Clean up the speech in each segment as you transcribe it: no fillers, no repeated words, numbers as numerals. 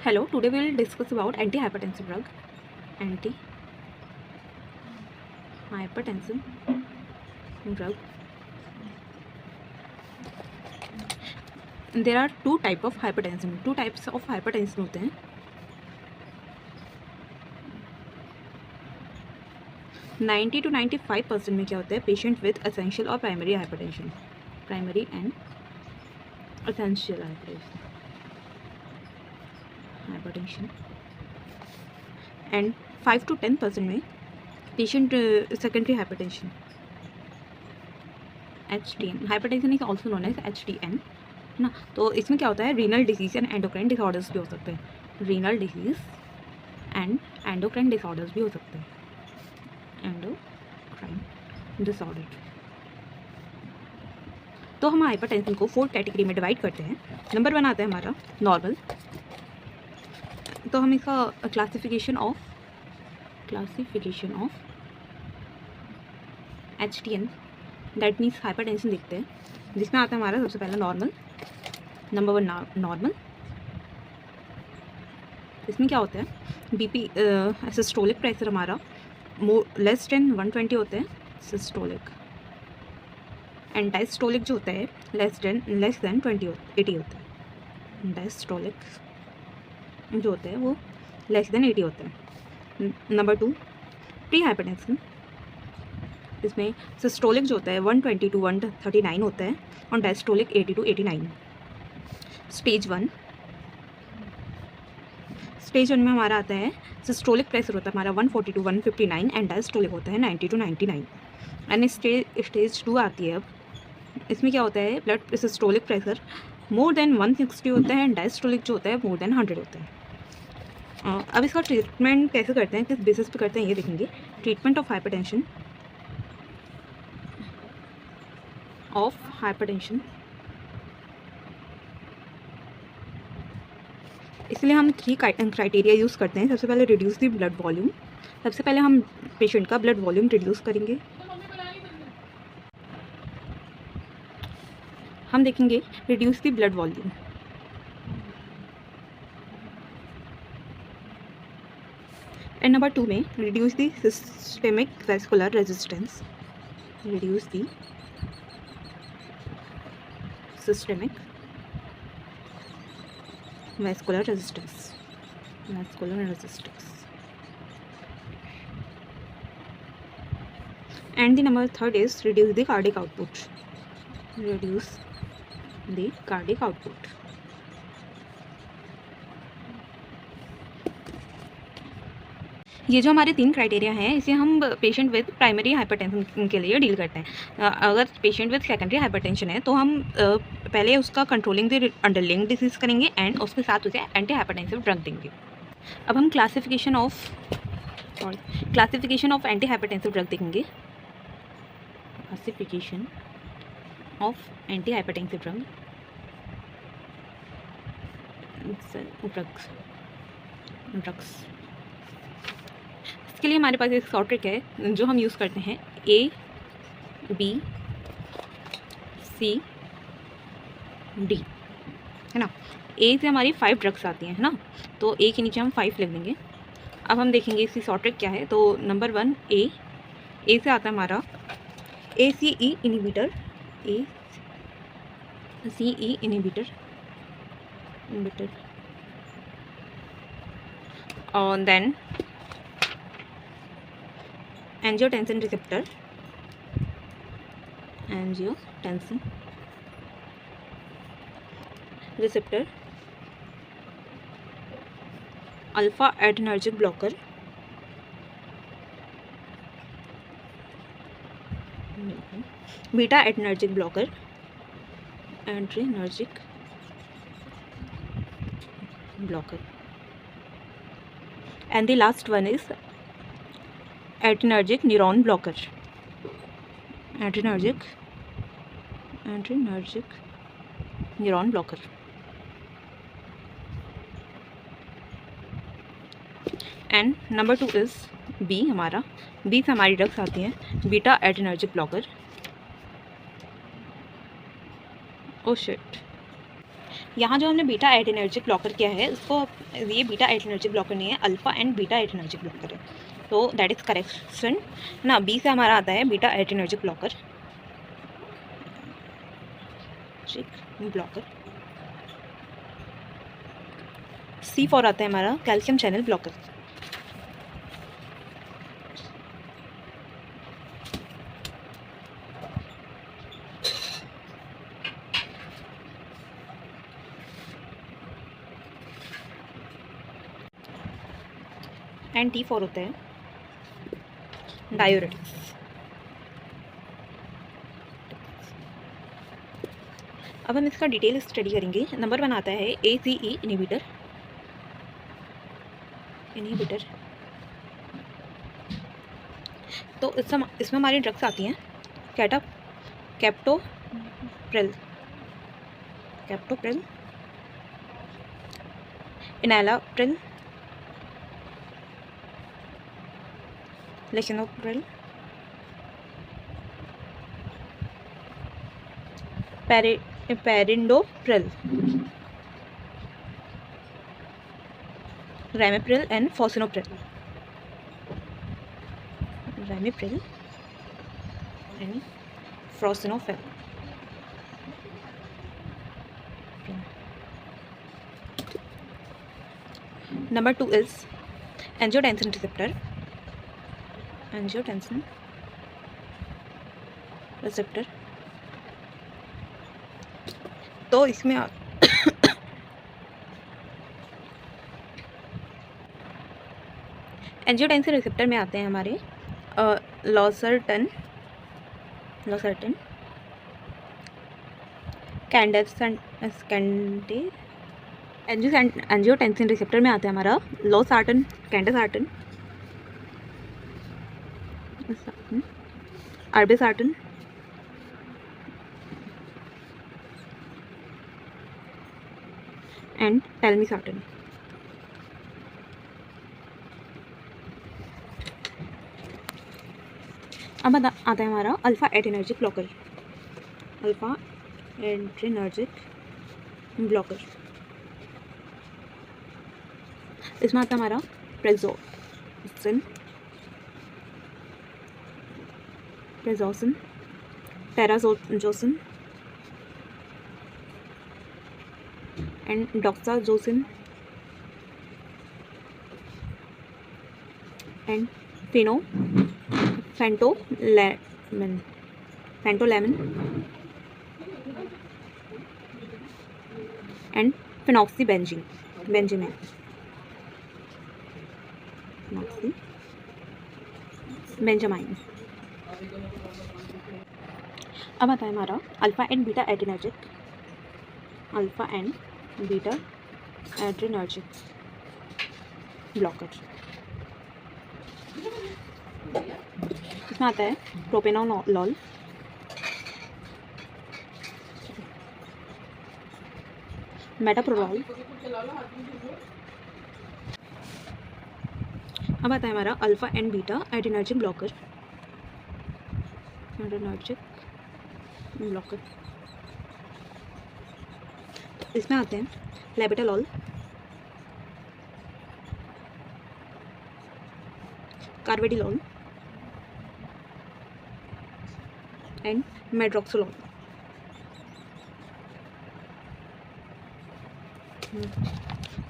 Hello, today we will discuss about antihypertensive drug. Antihypertensive drug. There are two types of hypertension. Two types of hypertension होते हैं. 90 to 95% में क्या होता है, patient with essential और primary hypertension. Primary and essential hypertension. And 5 to 10% में patient secondary hypertension, HTN. Hypertension is also known as HTN, है ना. तो इसमें क्या होता है, renal disease and endocrine disorders भी हो सकते हैं. Renal disease and endocrine disorders भी हो सकते हैं. Endocrine disorder. तो हम हाइपरटेंशन को 4 कैटेगरी में डिवाइड करते हैं. नंबर 1 आता है हमारा नॉर्मल. तो हम इसका classification of HTN, that means hypertension देखते हैं, जिसमें आता है हमारा सबसे पहला नॉर्मल. Number 1 normal. इसमें क्या होता है, BP सिस्टोलिक प्रेशर हमारा लेस देन 120 होते हैं सिस्टोलिक, एंड डायस्टोलिक जो होता है लेस देन 80 होता है. डायस्टोलिक जो होता है वो लेस देन 80 होता है. Number 2 pre hypertension. इसमें सिस्टोलिक जो होता है 120 to 139 होता है, और डायस्टोलिक 80 to 89. स्टेज 1 में हमारा आता है सिस्टोलिक प्रेशर होता है हमारा 140 to 159, एंड डायस्टोलिक होता है 90 to 99. एंड स्टेज 2 आती है. अब इसमें क्या होता है, blood systolic pressure more than 160 होता है, एंड डायस्टोलिक जो होता है मोर देन 100 होता है. अब इसका ट्रीटमेंट कैसे करते हैं, किस बेसिस पे करते हैं, ये देखेंगे. ट्रीटमेंट ऑफ हाइपरटेंशन इसलिए हम 3 क्राइटेरिया यूज़ करते हैं. सबसे पहले रिड्यूस द ब्लड वॉल्यूम. सबसे पहले हम पेशेंट का ब्लड वॉल्यूम रिड्यूस करेंगे. हम देखेंगे reduce the blood volume. And number 2 में reduce the systemic vascular resistance. Reduce the systemic vascular resistance. And the number 3rd is reduce the cardiac output. ये जो हमारे 3 क्राइटेरिया हैं, इसे हम पेशेंट विद प्राइमरी हाइपरटेंशन के लिए डील करते हैं. अगर पेशेंट विद सेकेंडरी हाइपरटेंशन है तो हम पहले उसका कंट्रोलिंग द अंडरलाइंग डिसीज़ करेंगे, एंड उसके साथ उसे एंटी हाइपरटेंसिव ड्रग देंगे. अब हम classification of anti hypertensive drug देखेंगे. Classification of anti hypertensive drugs. इसके लिए हमारे पास एक शॉर्ट ट्रिक है जो हम यूज़ करते हैं. ABCD, है ना. ए से हमारी 5 ड्रग्स आती हैं, है ना. तो ए के नीचे हम 5 लिख देंगे. अब हम देखेंगे इसकी शॉर्ट ट्रिक क्या है. तो नंबर 1 ए से आता है हमारा ACE इनहिबिटर. और then angiotensin receptor, alpha adrenergic blocker, beta adrenergic blocker, and the last one is adrenergic neuron blocker. adrenergic neuron blocker. And number 2 is B. हमारा बी से हमारी ड्रग्स आती हैं beta adrenergic blocker. Oh shit. यहाँ जो हमने beta adrenergic blocker किया है उसको, ये बीटा एडिनर्जिक ब्लॉकर नहीं है, alpha and beta adrenergic blocker है, तो दैट इज़ करेक्शन ना। बी से हमारा आता है beta adrenergic blocker, C for आता है हमारा calcium channel blocker. And T for होता है डायूरेटिक्स। अब हम इसका डिटेल स्टडी करेंगे। नंबर 1 आता है ACE इनहिबिटर। तो इसमें हमारी ड्रग्स आती हैं captopril, enalapril, lisinopril, perindopril, ramipril and fosinopril. Number 2 is angiotensin receptor. तो इसमें एंजियोटेंसिन रिसेप्टर में आते हैं हमारे लॉसर्टन, एंजियोटेंसिन रिसेप्टर में आते हैं हमारा लोसार्टन, कैंडेसार्टन, आर्बेसार्टन, एंड टेलमिसार्टन। अब आता है हमारा अल्फा एड्रेनर्जिक ब्लॉकर। इसमें आता है हमारा प्रेज़ोसिन, पैराजोसिन एंड डॉक्साजोसिन एंड फेंटोलैमन एंड फेनॉक्सीबेंजामाइन। अब आता है हमारा alpha and beta adrenergic blocker. इसमें आता है प्रोपेनोलॉल, मेटाप्रोलॉल। अब आता है हमारा alpha and beta adrenergic blocker. इसमें आते हैं लेबेटालॉल, कार्वेडिलॉल एंड मेड्रोक्सोलॉल।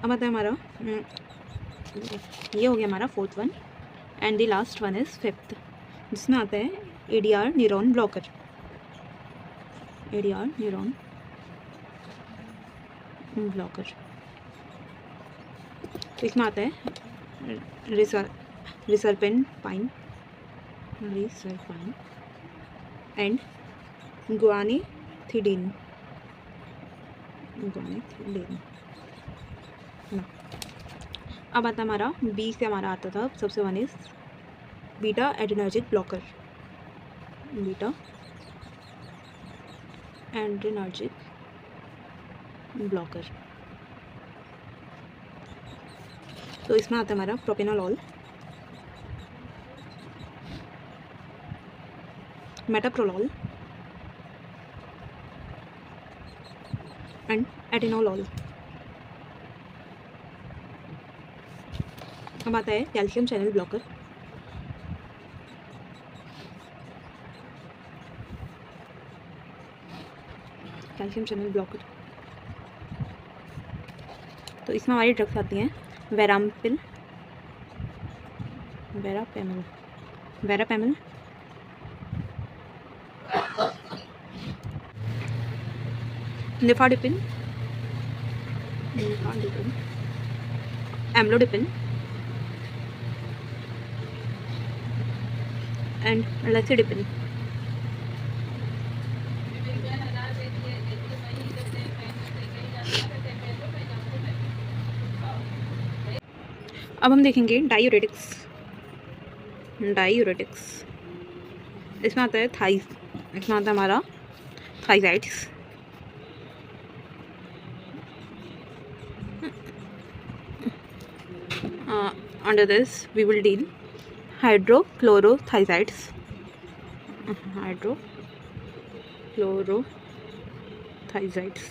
अब आता है हमारा ये हो गया हमारा 4th one, and the last one is 5th, जिसमें आता है ADR न्यूरॉन ब्लॉकर। तो इसमें आता है रिसर्पिन एंड गुआनिथिडीन। अब आता हमारा बी से हमारा आता था सबसे one is beta adrenergic blocker. तो इसमें आता है हमारा प्रोपेनोलॉल, मेटाप्रोलॉल एंड एटेनोलॉल। अब आता है calcium channel blocker. Calcium channel blocker, तो इसमें हमारी ड्रग्स आती हैं वेराम्पिल, वेरापेमिल, वेरापेमिल, निफाडिपिन, एम्लोडिपिन एंड लेसिडिपिन। अब हम देखेंगे डायूरेटिक्स। डायूरेटिक्स इसमें आता है थाइस, इसमें आता है हमारा थाइजाइड्स, under this we will deal hydrochlorothiazides, hydrochlorothiazides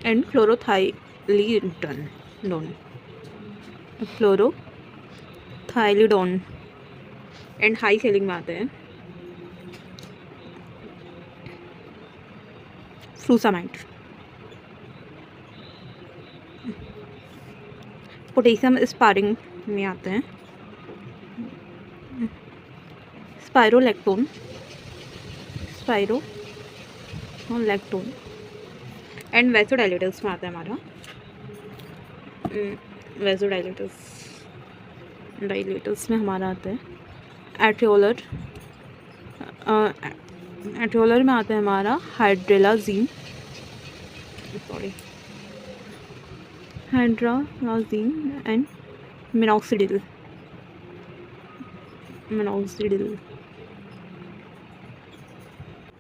and chlorothiazidone and high selling में आते हैं फ्लूसामाइड। पोटेशियम स्पारिंग में आते हैं स्पाइरोलैक्टोन एंड वैसोडाइलेटर्स में आता है हमारा डाइलेटर्स में हमारा आता है एट्रियोलर में आता है हमारा हाइड्रेलाजीन एंड मिनॉक्सिडिल।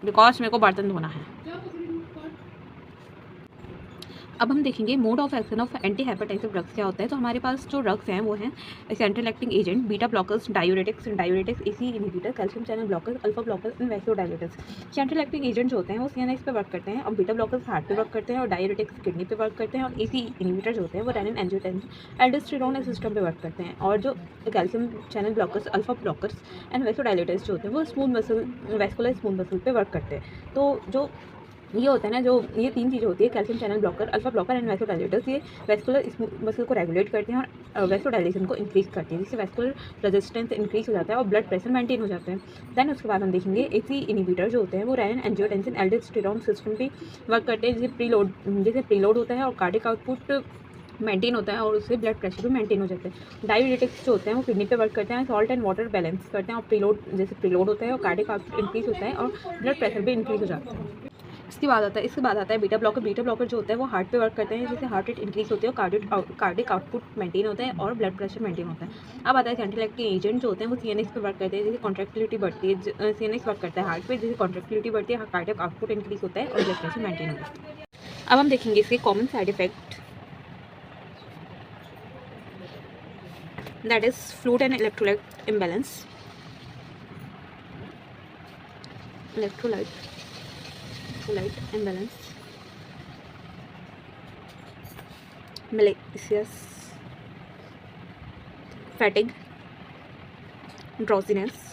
बिकॉज मेरे को बर्तन धोना है। अब हम देखेंगे mode of action of anti hypertensive drugs क्या होता है। तो हमारे पास जो ड्रग्स हैं वो हैं central acting agent, beta blockers, diuretics, AC inhibitor, calcium channel blockers, alpha blockers and vasodilators. Central acting agent जो होते हैं वो सीएनएस पे वर्क करते हैं और बीटा ब्लॉकर्स हार्ट पे वर्क करते हैं और डायूरेटिक्स किडनी पे वर्क करते हैं और एसी इनहिबिटर जो होते हैं वो रेनिन एंजियोटेंसिन एल्डोस्टेरोन सिस्टम पे वर्क करते हैं और जो calcium channel blockers, alpha blockers and vasodilators जो होते हैं वो smooth muscle, vascular smooth muscle पे वर्क करते हैं। तो जो ये होता है ना, जो ये तीन चीज़ें होती है calcium channel blocker, alpha blocker and vasodilators, ये वैस्कुलर मसल को रेगुलेट करते हैं और वैसोडाइलेशन को इंक्रीज करते हैं, जिससे वैस्कुलर रेजिस्टेंस इंक्रीज हो जाता है और ब्लड प्रेशर मेंटेन हो जाता है। देन उसके बाद हम देखेंगे एसी इनहिबिटर जो होते हैं वो रेनिन एंजियोटेंसिन एल्डोस्टेरोन सिस्टम पे वर्क करते हैं, जिसे प्रीलोड होता है और कार्डियक आउटपुट मेंटेन होता है और उससे ब्लड प्रेशर भी मेंटेन हो जाता है। डायूरेटिक्स जो होते हैं वो किडनी पे वर्क करते हैं, सॉल्ट एंड वाटर बैलेंस करते हैं और प्रीलोड होता है और कार्डियक आउटपुट इंक्रीज होता है और ब्लड प्रेशर भी इंक्रीज हो जाता है। इसके बाद आता है बीटा ब्लॉकर जो होता है वो हार्ट पे वर्क करते हैं, जिससे हार्ट रेट इंक्रीज होती है और कार्डियक आउटपुट मेंटेन होता है और ब्लड प्रेशर मेंटेन होता है। अब आता है सेंट्रल एक्टिंग एजेंट जो होते हैं वो सीएनएस पे वर्क करते हैं, जिससे कॉन्ट्रैक्टिलिटी बढ़ती है, सीएनएस वर्क करता है हार्ट पे, जिससे कॉन्ट्रैक्टिलिटी बढ़ती है, कार्डियक आउटपुट इंक्रीज होता है और ब्लड प्रेशर मेंटेन होता है। अब हम देखेंगे इसके common side effect, that is fluid and electrolyte imbalance, electrolyte imbalance, malaise, fatigue, drowsiness,